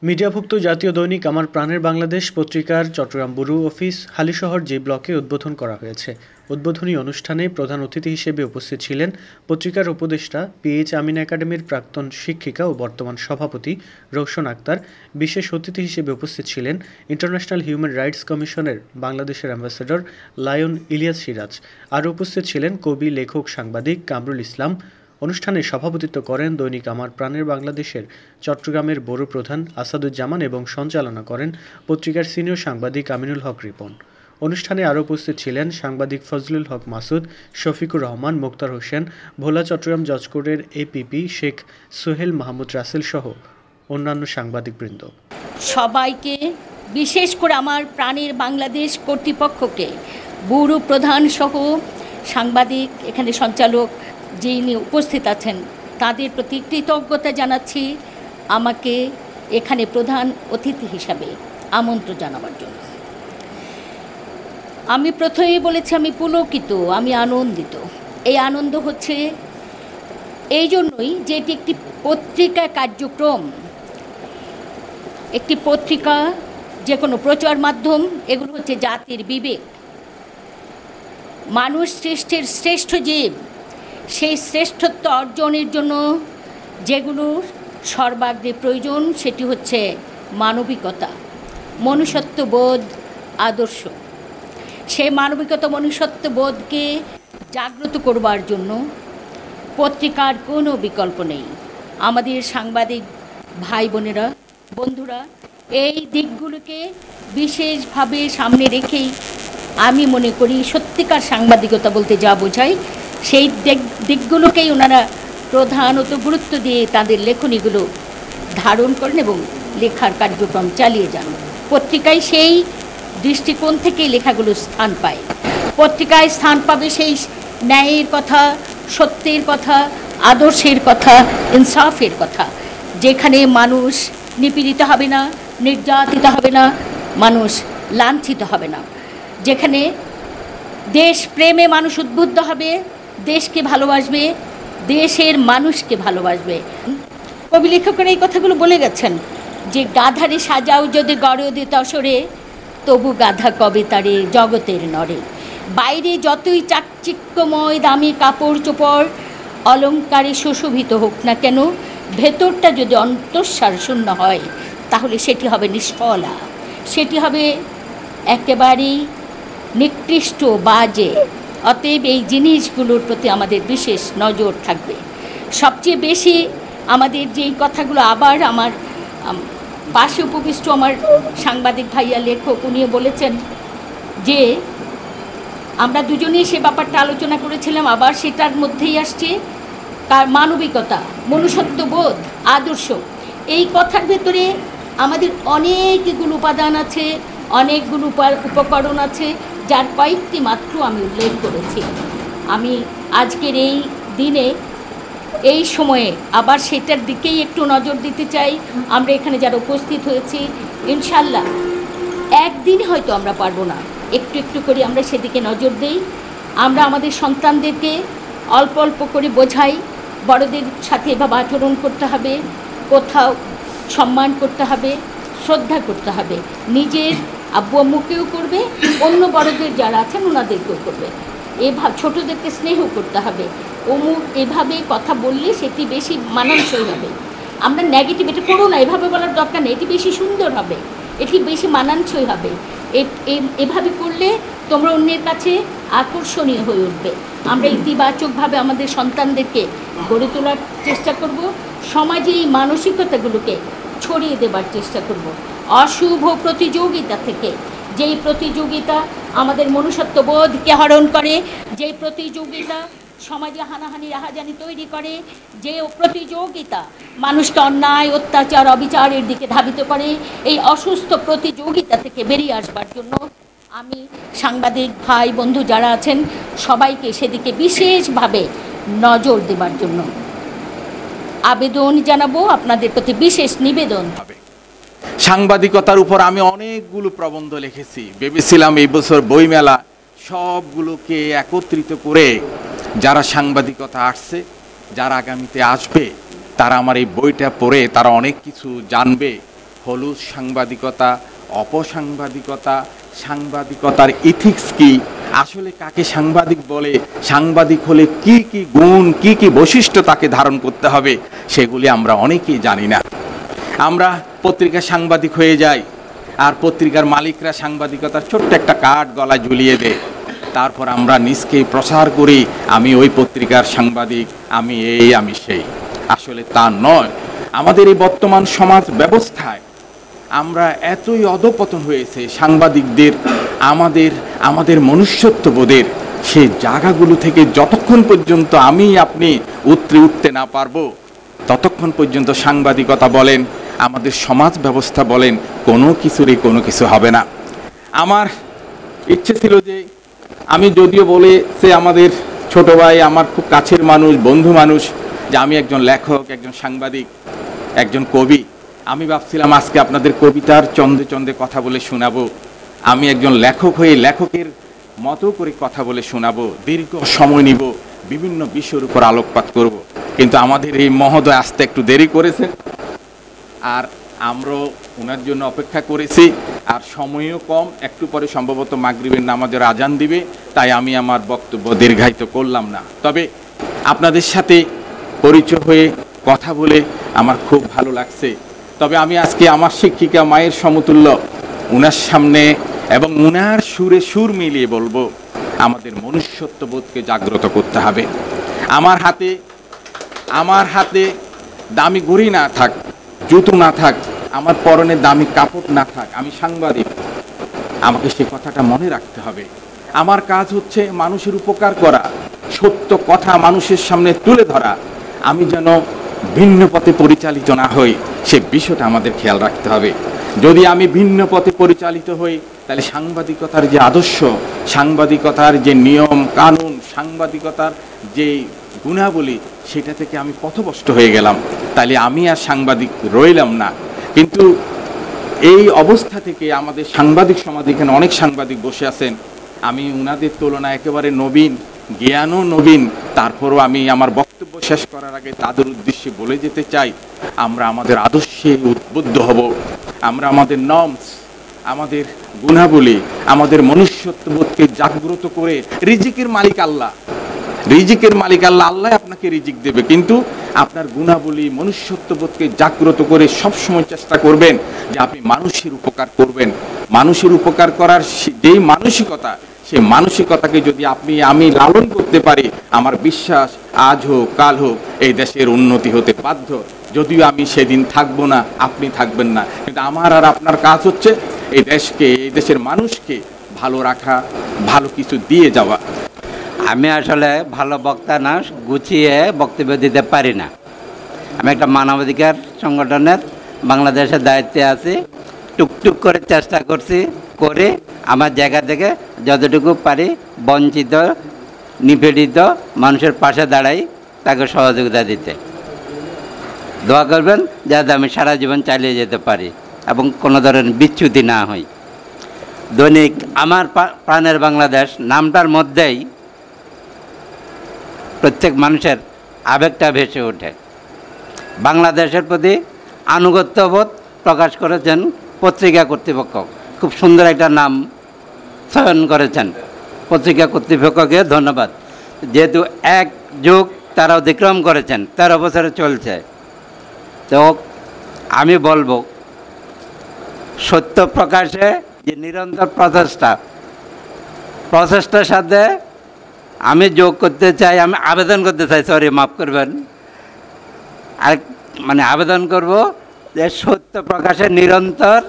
মিডিয়াভুক্ত জাতীয় দৈনিক আমার প্রাণের বাংলাদেশ পত্রিকার চট্টগ্রাম ব্যুরো অফিস হালিশহর জি ব্লকে উদ্বোধন করা হয়েছে। উদ্বোধনী অনুষ্ঠানে প্রধান অতিথি হিসেবে উপস্থিত ছিলেন পত্রিকার উপদেষ্টা পিএইচ আমিন একাডেমির প্রাক্তন শিক্ষিকা ও বর্তমান সভাপতি রওশন আক্তার। বিশেষ অতিথি হিসেবে উপস্থিত ছিলেন ইন্টারন্যাশনাল হিউম্যান রাইটস কমিশনের বাংলাদেশের অ্যাম্বাসেডর লায়ন ইলিয়াস সিরাজ। আরও উপস্থিত ছিলেন কবি, লেখক, সাংবাদিক কামরুল ইসলাম। অনুষ্ঠানে সভাপতিত্ব করেন দৈনিক আমার প্রাণের বাংলাদেশের চট্টগ্রামের ব্যুরো প্রধান আসাদুজ্জামান এবং সঞ্চালনা করেন পত্রিকার সিনিয়র সাংবাদিক আমিনুল হক রিপন। অনুষ্ঠানে আরও উপস্থিত ছিলেন সাংবাদিক ফজলুল হক মাসুদ, শফিকুর রহমান, মোক্তার হোসেন, ভোলা চট্টগ্রাম জজ কোর্টের এপিপি শেখ সোহেল মাহমুদ রাসেল সহ অন্যান্য সাংবাদিকবৃন্দ। সবাইকে, বিশেষ করে আমার প্রাণের বাংলাদেশ কর্তৃপক্ষকে, ব্যুরো প্রধান সহ সাংবাদিক, এখানে সঞ্চালক যিনি উপস্থিত আছেন, তাদের প্রতি কৃতজ্ঞতা জানাচ্ছি আমাকে এখানে প্রধান অতিথি হিসাবে আমন্ত্রণ জানাবার জন্য। আমি প্রথমেই বলেছি আমি পুলকিত, আমি আনন্দিত। এই আনন্দ হচ্ছে এই জন্যই যে এটি একটি পত্রিকা কার্যক্রম। একটি পত্রিকা, যে কোনো প্রচার মাধ্যম, এগুলো হচ্ছে জাতির বিবেক। মানুষ সৃষ্টির শ্রেষ্ঠ জীব, সেই শ্রেষ্ঠত্ব অর্জনের জন্য যেগুলো সর্বাগ্রে প্রয়োজন সেটি হচ্ছে মানবিকতা, মনুষ্যত্ববোধ, আদর্শ। সেই মানবিকতা, মনুষ্যত্ববোধকে জাগ্রত করবার জন্য পত্রিকার কোনো বিকল্প নেই। আমাদের সাংবাদিক ভাই বোনেরা, বন্ধুরা এই দিকগুলোকে বিশেষভাবে সামনে রেখেই আমি মনে করি সত্যিকার সাংবাদিকতা বলতে যা বোঝায় সেই দিকগুলোকেই ওনারা প্রধানত গুরুত্ব দিয়ে তাদের লেখনীগুলো ধারণ করেন এবং লেখার কার্যক্রম চালিয়ে যান। পত্রিকায় সেই দৃষ্টিকোণ থেকেই লেখাগুলো স্থান পায়। পত্রিকায় স্থান পাবে সেই ন্যায়ের কথা, সত্যের কথা, আদর্শের কথা, ইনসাফের কথা, যেখানে মানুষ নিপীড়িত হবে না, নির্যাতিত হবে না, মানুষ লাঞ্ছিত হবে না, যেখানে দেশ প্রেমে মানুষ উদ্বুদ্ধ হবে, দেশকে ভালোবাসবে, দেশের মানুষকে ভালোবাসবে। কবি লেখকেরা এই কথাগুলো বলে গেছেন যে গাধারে সাজাও যদি গড়ে তসরে, তবু গাধা কবে তারে জগতের নরে। বাইরে যতই চাকচিক্যময় দামি কাপড় চোপড় অলঙ্কারে সুশোভিত হোক না কেন, ভেতরটা যদি অন্তঃসার শূন্য হয় তাহলে সেটি হবে নিষ্ফলা, সেটি হবে একেবারেই নিকৃষ্ট, বাজে। অতএব এই জিনিসগুলোর প্রতি আমাদের বিশেষ নজর থাকবে। সবচেয়ে বেশি আমাদের যেই কথাগুলো, আবার আমার পাশে উপবিষ্ট আমার সাংবাদিক ভাইয়া লেখক, উনিও বলেছেন যে আমরা দুজনেই সে ব্যাপারটা আলোচনা করেছিলাম, আবার সেটার মধ্যেই আসছে তার মানবিকতা, মনুষ্যত্ববোধ, আদর্শ। এই কথার ভেতরে আমাদের অনেকগুলো উপাদান আছে, অনেকগুলো উপকরণ আছে, যার কয়েকটি মাত্র আমি উল্লেখ করেছি। আমি আজকের এই দিনে, এই সময়ে আবার সেটার দিকেই একটু নজর দিতে চাই। আমরা এখানে যারা উপস্থিত হয়েছি, ইনশাল্লাহ একদিনে হয়তো আমরা পারবো না, একটু একটু করে আমরা সেদিকে নজর দেই। আমরা আমাদের সন্তানদেরকে অল্প অল্প করে বোঝাই, বড়দের সাথে এভাবে আচরণ করতে হবে, কোথাও সম্মান করতে হবে, শ্রদ্ধা করতে হবে, নিজের আব্বু আম্মুকেও করবে, অন্য বড়দের যারা আছেন ওনাদেরকেও করবে। এভাবে ছোটোদেরকে স্নেহ করতে হবে। এভাবে কথা বললে সেটি বেশি মানানসই হবে। আমরা নেগেটিভ এটা করো না, এভাবে বলার দরকার নেই, এটি বেশি সুন্দর হবে, এটি বেশি মানানসই হবে, এভাবে করলে তোমরা অন্যের কাছে আকর্ষণীয় হয়ে উঠবে। আমরা ইতিবাচকভাবে আমাদের সন্তানদেরকে গড়ে তোলার চেষ্টা করব, সমাজে এই মানসিকতাগুলোকে ছড়িয়ে দেবার চেষ্টা করব। অশুভ প্রতিযোগিতা থেকে, যেই প্রতিযোগিতা আমাদের মনুষ্যত্ববোধকে হরণ করে, যেই প্রতিযোগিতা সমাজে হানাহানি রাহাজানি তৈরি করে, যে প্রতিযোগিতা মানুষকে অন্যায়, অত্যাচার, অবিচারের দিকে ধাবিত করে, এই অসুস্থ প্রতিযোগিতা থেকে বেরিয়ে আসবার জন্য আমি সাংবাদিক ভাই বন্ধু যারা আছেন সবাইকে সেদিকে বিশেষভাবে নজর দেবার জন্য আবেদন জানাবো, আপনাদের প্রতি বিশেষ নিবেদন। সাংবাদিকতার উপর আমি অনেকগুলো প্রবন্ধ লিখেছি, ভেবেছিলাম এই বছর বইমেলা সবগুলোকে একত্রিত করে যারা সাংবাদিকতা আসছে, যারা আগামীতে আসবে, তারা আমার এই বইটা পড়ে তারা অনেক কিছু জানবে হলুদ সাংবাদিকতা, অপসাংবাদিকতা, সাংবাদিকতার ইথিক্স কি, আসলে কাকে সাংবাদিক বলে, সাংবাদিক হলে কি কি গুণ, কি কি বৈশিষ্ট্য তাকে ধারণ করতে হবে, সেগুলি আমরা অনেকেই জানি না। আমরা পত্রিকার সাংবাদিক হয়ে যাই, আর পত্রিকার মালিকরা সাংবাদিকতার ছোট্ট একটা কার্ড গলায় ঝুলিয়ে দেয়। তারপর আমরা নিজকে প্রচার করি, আমি ওই পত্রিকার সাংবাদিক, আমি এই, আমি সেই। আসলে তা নয়। আমাদের এই বর্তমান সমাজ ব্যবস্থায় আমরা এতই অধঃপতন হয়েছে সাংবাদিকদের, আমাদের মনুষ্যত্ববোধের সেই জায়গাগুলো থেকে যতক্ষণ পর্যন্ত আমি আপনি উঠতে না পারবো, ততক্ষণ পর্যন্ত সাংবাদিকতা বলেন, আমাদের সমাজ ব্যবস্থা বলেন, কোনো কিছু হবে না। আমার ইচ্ছে ছিল যে আমি যদিও বলেছে আমাদের ছোট ভাই, আমার খুব কাছের মানুষ, বন্ধু মানুষ, যে আমি একজন লেখক, একজন সাংবাদিক, একজন কবি। আমি ভাবছিলাম আজকে আপনাদের কবিতার চন্দে চন্দে কথা বলে শোনাবো, আমি একজন লেখক হয়ে লেখকের মতো করে কথা বলে শোনাবো, দীর্ঘ সময় নিব, বিভিন্ন বিষয়ের উপর আলোকপাত করব। কিন্তু আমাদের এই মহোদয় আসতে একটু দেরি করেছেন, আর আমরাও ওনার জন্য অপেক্ষা করেছি, আর সময়ও কম, একটু পরে সম্ভবত মাগরিবের নামাজের আজান দিবে, তাই আমি আমার বক্তব্য দীর্ঘায়িত করলাম না। তবে আপনাদের সাথে পরিচয় হয়ে কথা বলে আমার খুব ভালো লাগছে। তবে আমি আজকে আমার শিক্ষিকা মায়ের সমতুল্য উনার সামনে এবং উনার সুরে সুর মিলিয়ে বলবো, আমাদের মনুষ্যত্ববোধকে জাগ্রত করতে হবে। আমার হাতে দামি ঘড়ি না থাক, জুতো না থাক, আমার পরনে দামি কাপড় না থাক, আমি সাংবাদিক, আমাকে সে কথাটা মনে রাখতে হবে। আমার কাজ হচ্ছে মানুষের উপকার করা, সত্য কথা মানুষের সামনে তুলে ধরা। আমি যেন ভিন্ন পথে পরিচালিত না হই, সে বিষয়টা আমাদের খেয়াল রাখতে হবে। যদি আমি ভিন্ন পথে পরিচালিত হই, তাহলে সাংবাদিকতার যে আদর্শ, সাংবাদিকতার যে নিয়ম কানুন, সাংবাদিকতার যে গুণাবলী, সেটা থেকে আমি পথভ্রষ্ট হয়ে গেলাম, তাহলে আমি আর সাংবাদিক রইলাম না। কিন্তু এই অবস্থা থেকে আমাদের সাংবাদিক সমাজ, এখানে অনেক সাংবাদিক বসে আছেন, আমি উনাদের তুলনায় একেবারে নবীন, জ্ঞানও নবীন। তারপরও আমি আমার বক্তব্য শেষ করার আগে তাদের উদ্দেশ্যে বলে যেতে চাই, আমরা আমাদের আদর্শে উদ্বুদ্ধ হব, আমরা আমাদের নর্মস, আমাদের গুণাবলী, আমাদের মনুষ্যত্ববোধকে জাগ্রত করে, রিজিকের মালিক আল্লাহ, আল্লাহ আপনাকে রিজিক দেবে, কিন্তু আপনার গুণাবলী মনুষ্যত্ববোধকে জাগ্রত করে সবসময় চেষ্টা করবেন যে আপনি মানুষের উপকার করবেন। মানুষের উপকার করার যেই মানসিকতা, সেই মানসিকতাকে যদি আমি লালন করতে পারি, আমার বিশ্বাস আজ হোক কাল হোক এই দেশের উন্নতি হতে বাধ্য। যদিও আমি সেদিন থাকবো না, আপনি থাকবেন না, কিন্তু আমার আর আপনার কাজ হচ্ছে এই দেশকে, এই দেশের মানুষকে ভালো রাখা, ভালো কিছু দিয়ে যাওয়া। আমি আসলে ভালো বক্তা না, গুছিয়ে বক্তব্য দিতে পারি না। আমি একটা মানবাধিকার সংগঠনের বাংলাদেশের দায়িত্বে আছি, টুকটুক করে চেষ্টা করছি, করে আমার জায়গা থেকে যতটুকু পারি বঞ্চিত নিপীড়িত মানুষের পাশে দাঁড়াই, তাকে সহযোগিতা দিতে। দোয়া করবেন যাতে আমি সারা জীবন চালিয়ে যেতে পারি এবং কোনো ধরনের বিচ্যুতি না হই। দৈনিক আমার প্রাণের বাংলাদেশ নামটার মধ্যেই প্রত্যেক মানুষের আবেগটা ভেসে ওঠে। বাংলাদেশের প্রতি আনুগত্যবোধ প্রকাশ করেছেন পত্রিকা কর্তৃপক্ষ, খুব সুন্দর একটা নাম চয়ন করেছেন, পত্রিকা কর্তৃপক্ষকে ধন্যবাদ। যেহেতু এক যুগ তারা অতিক্রম করেছেন, 13 বছরে চলছে, তো আমি বলবো সত্য প্রকাশে যে নিরন্তর প্রচেষ্টার সাথে আমি যোগ করতে চাই, আমি আবেদন করতে চাই, সরি মাফ করবেন, আর আবেদন করব যে সত্য প্রকাশে নিরন্তর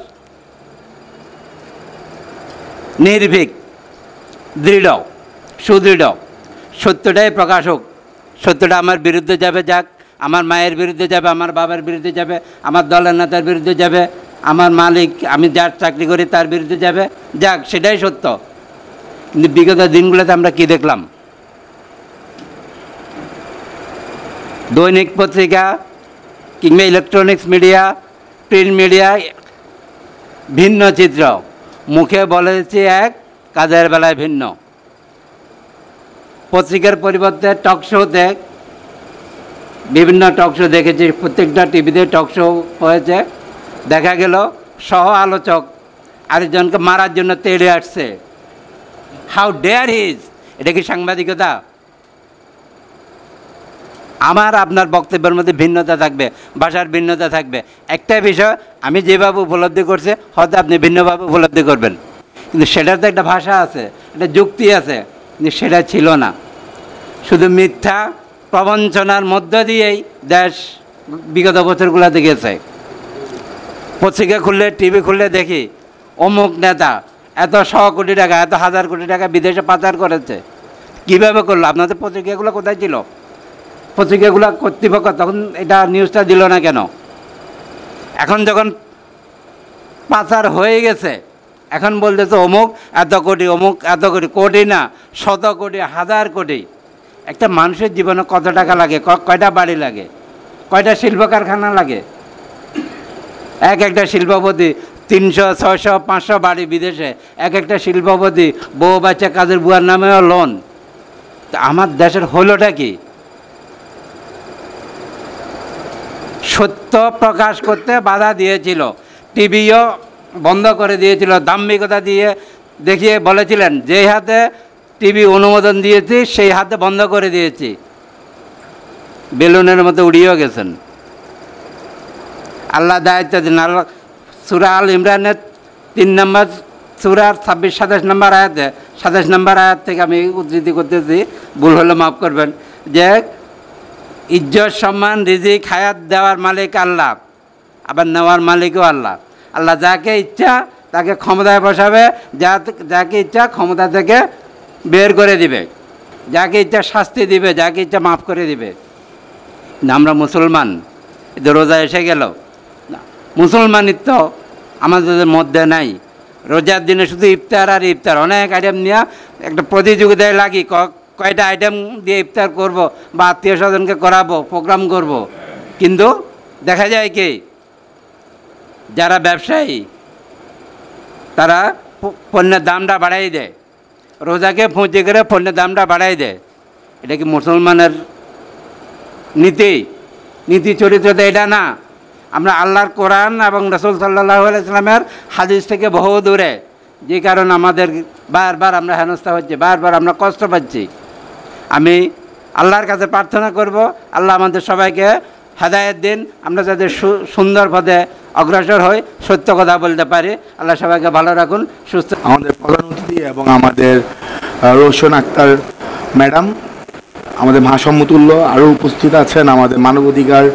নির্ভীক, দৃঢ়, সুদৃঢ়, সত্যটাই প্রকাশ হোক। সত্যটা আমার বিরুদ্ধে যাবে যাক, আমার মায়ের বিরুদ্ধে যাবে, আমার বাবার বিরুদ্ধে যাবে, আমার দলের নেতার বিরুদ্ধে যাবে, আমার মালিক, আমি যার চাকরি করি তার বিরুদ্ধে যাবে, যাক, সেটাই সত্য। কিন্তু বিগত দিনগুলোতে আমরা কি দেখলাম? দৈনিক পত্রিকা কিংবা ইলেকট্রনিক্স মিডিয়া, প্রিন্ট মিডিয়া ভিন্ন চিত্র, মুখে বলেছে এক, কাজের বেলায় ভিন্ন। পত্রিকার পরিবর্তে টক শোতে, বিভিন্ন টক শো দেখেছি, প্রত্যেকটা টিভিতে টক শো হয়েছে, দেখা গেল সহ আলোচক আরেকজনকে মারার জন্য তেড়ে আসছে। How dare his! এটা কি সাংবাদিকতা? আমার আপনার বক্তব্যের মধ্যে ভিন্নতা থাকবে, ভাষার ভিন্নতা থাকবে। একটা বিষয় আমি যেভাবে উপলব্ধি করছি হয়তো আপনি ভিন্নভাবে উপলব্ধি করবেন, কিন্তু সেটার তো একটা ভাষা আছে, একটা যুক্তি আছে, কিন্তু সেটা ছিল না। শুধু মিথ্যা প্রবঞ্চনার মধ্য দিয়েই দেশ বিগত বছরগুলোতে গেছে। পত্রিকা খুললে, টিভি খুললে দেখি অমুক নেতা এত 100 কোটি টাকা, এত 1000 কোটি টাকা বিদেশে পাচার করেছে। কীভাবে করলো? আপনাদের পত্রিকাগুলো কোথায় ছিল? পত্রিকাগুলো কর্তৃপক্ষ তখন এটা নিউজটা দিল না কেন? এখন যখন পাচার হয়ে গেছে, এখন বলতেছে অমুক এত কোটি, অমুক এত কোটি, কোটি না 100 কোটি, 1000 কোটি। একটা মানুষের জীবনে কত টাকা লাগে? কয়টা বাড়ি লাগে? কয়টা শিল্প কারখানা লাগে? একটা শিল্পপতি 300, 600, 500 বাড়ি বিদেশে, একটা শিল্পপতি বউ বাচ্চা কাজের বুয়ার নামেও লোন। তা আমার দেশের হলোটা কি? সত্য প্রকাশ করতে বাধা দিয়েছিল, টিভিও বন্ধ করে দিয়েছিল, দাম্ভিকতা দিয়ে দেখিয়ে বলেছিলেন যে হাতে টিভি অনুমোদন দিয়েছি সেই হাতে বন্ধ করে দিয়েছি। বেলুনের মতো উড়িয়েও গেছেন। আল্লাহ দায়িত্ব দিন। আল্লাহ সূরা আল ইমরানের 3 নম্বর সূরার 26-27 নম্বর আয়াতে, 27 নম্বর আয়াত থেকে আমি উদ্ধৃতি করতেছি, ভুল হলে মাফ করবেন, যে ইজ্জত, সম্মান, রিজিক, হায়াত দেওয়ার মালিক আল্লাহ, আবার নেওয়ার মালিকও আল্লাহ। আল্লাহ যাকে ইচ্ছা তাকে ক্ষমতায় বসাবে, যাকে ইচ্ছা ক্ষমতা থেকে বের করে দিবে, যাকে ইচ্ছা শাস্তি দিবে, যাকে ইচ্ছা মাফ করে দিবে। আমরা মুসলমান, এতে রোজা এসে গেল, মুসলমানিত্ব আমাদের মধ্যে নাই। রোজার দিনে শুধু ইফতার আর ইফতার, অনেক আইটেম নিয়ে একটা প্রতিযোগিতায় লাগি, কয়টা আইটেম দিয়ে ইফতার করব বা আত্মীয় স্বজনকে করাবো, প্রোগ্রাম করব। কিন্তু দেখা যায় কি, যারা ব্যবসায়ী তারা পণ্যের দামটা বাড়াই দেয়, রোজাকে পুঁজি করে পণ্যের দামটা বাড়াই দেয়। এটা কি মুসলমানের নীতি চরিত্র? এটা না। আমরা আল্লাহর কোরআন এবং রাসূল সাল্লাল্লাহু আলাইহি ওয়াসাল্লামের হাদিস থেকে বহু দূরে, যে কারণে আমাদের বারবার আমরা হেনস্থা হচ্ছে, বারবার আমরা কষ্ট পাচ্ছি। আমি আল্লাহর কাছে প্রার্থনা করব, আল্লাহ আমাদের সবাইকে হেদায়েত দিন, আমরা যাতে সুন্দর পথে অগ্রসর হই, সত্য কথা বলতে পারি। আল্লাহ সবাইকে ভালো রাখুন, সুস্থ। আমাদের প্রধান অতিথি এবং আমাদের রোশন আক্তার ম্যাডাম, আমাদের ভাষামতুল্য, আরও উপস্থিত আছেন আমাদের মানবাধিকার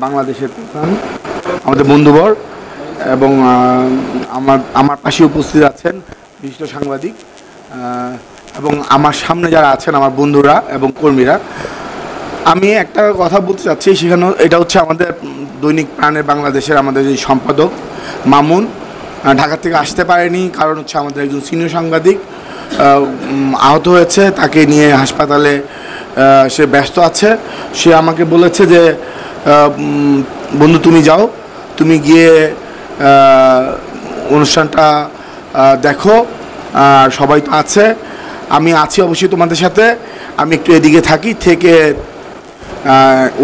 বাংলাদেশের প্রধান, আমাদের বন্ধুবর, এবং আমার পাশে উপস্থিত আছেন বিশিষ্ট সাংবাদিক, এবং আমার সামনে যারা আছেন আমার বন্ধুরা এবং কর্মীরা। আমি একটা কথা বলতে চাচ্ছি, সেখানে এটা হচ্ছে আমাদের দৈনিক প্রাণের বাংলাদেশের আমাদের যে সম্পাদক মামুন ঢাকা থেকে আসতে পারেনি, কারণ হচ্ছে আমাদের একজন সিনিয়র সাংবাদিক আহত হয়েছে, তাকে নিয়ে হাসপাতালে সে ব্যস্ত আছে। সে আমাকে বলেছে যে বন্ধু তুমি যাও, তুমি গিয়ে অনুষ্ঠানটা দেখো, আর সবাই তো আছে, আমি আছি অবশ্যই তোমাদের সাথে, আমি একটু এদিকে থাকি, থেকে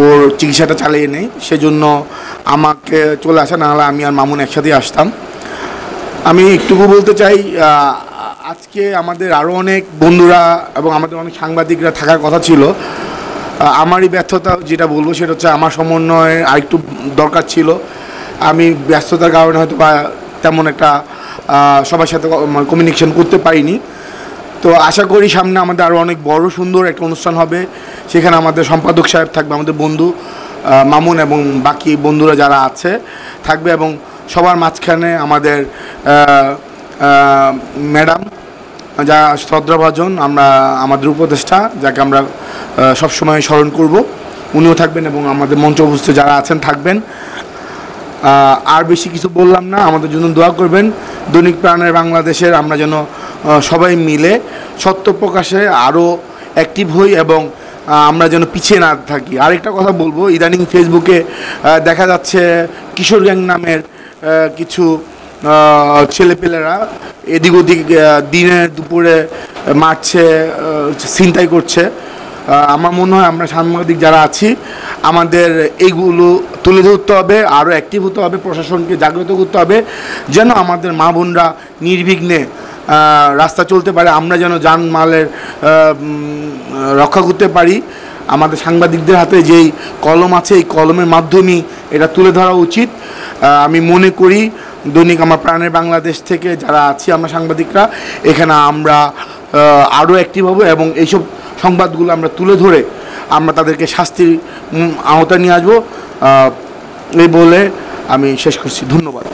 ওর চিকিৎসাটা চালিয়ে নেই, সেজন্য আমাকে চলে আসা, নাহলে আমি আর মামুন একসাথেই আসতাম। আমি একটুকু বলতে চাই, আজকে আমাদের আরও অনেক বন্ধুরা এবং আমাদের অনেক সাংবাদিকরা থাকার কথা ছিল। আমারই ব্যর্থতা, যেটা বলবো সেটা হচ্ছে আমার সমন্বয় আরেকটু দরকার ছিল। আমি ব্যস্ততার কারণে হয়তো বা তেমন একটা সবার সাথে কমিউনিকেশন করতে পারিনি। তো আশা করি সামনে আমাদের আরও অনেক বড় সুন্দর একটা অনুষ্ঠান হবে, সেখানে আমাদের সম্পাদক সাহেব থাকবে, আমাদের বন্ধু মামুন এবং বাকি বন্ধুরা যারা আছে থাকবে, এবং সবার মাঝখানে আমাদের ম্যাডাম যা শ্রদ্ধাভাজন, আমাদের উপদেষ্টা, যাকে আমরা সবসময় স্মরণ করব, উনিও থাকবেন, এবং আমাদের মঞ্চ উপস্থিত যারা আছেন থাকবেন। আর বেশি কিছু বললাম না, আমাদের জন্য দোয়া করবেন। দৈনিক প্রাণের বাংলাদেশের আমরা যেন সবাই মিলে সত্য প্রকাশে আরও অ্যাক্টিভ হই, এবং আমরা যেন পিছিয়ে না থাকি। আরেকটা কথা বলবো, ইদানিং ফেসবুকে দেখা যাচ্ছে কিশোর গ্যাং নামের কিছু ছেলেপেলেরা এদিক ওদিক দিনে দুপুরে মারছে, ছিনতাই করছে। আমার মনে হয় আমরা সাংবাদিক যারা আছি আমাদের এইগুলো তুলে ধরতে হবে, আরও অ্যাক্টিভ হতে হবে, প্রশাসনকে জাগ্রত করতে হবে যেন আমাদের মা বোনরা নির্বিঘ্নে রাস্তা চলতে পারে, আমরা যেন জানমালের রক্ষা করতে পারি। আমাদের সাংবাদিকদের হাতে যেই কলম আছে এই কলমের মাধ্যমেই এটা তুলে ধরা উচিত। আমি মনে করি দৈনিক আমার প্রাণের বাংলাদেশ থেকে যারা আছি আমরা সাংবাদিকরা এখানে আমরা আরও অ্যাক্টিভ হব এবং এইসব সংবাদগুলো আমরা তুলে ধরে আমরা তাদেরকে শাস্তির আওতায় নিয়ে আসবো। এই বলে আমি শেষ করছি। ধন্যবাদ।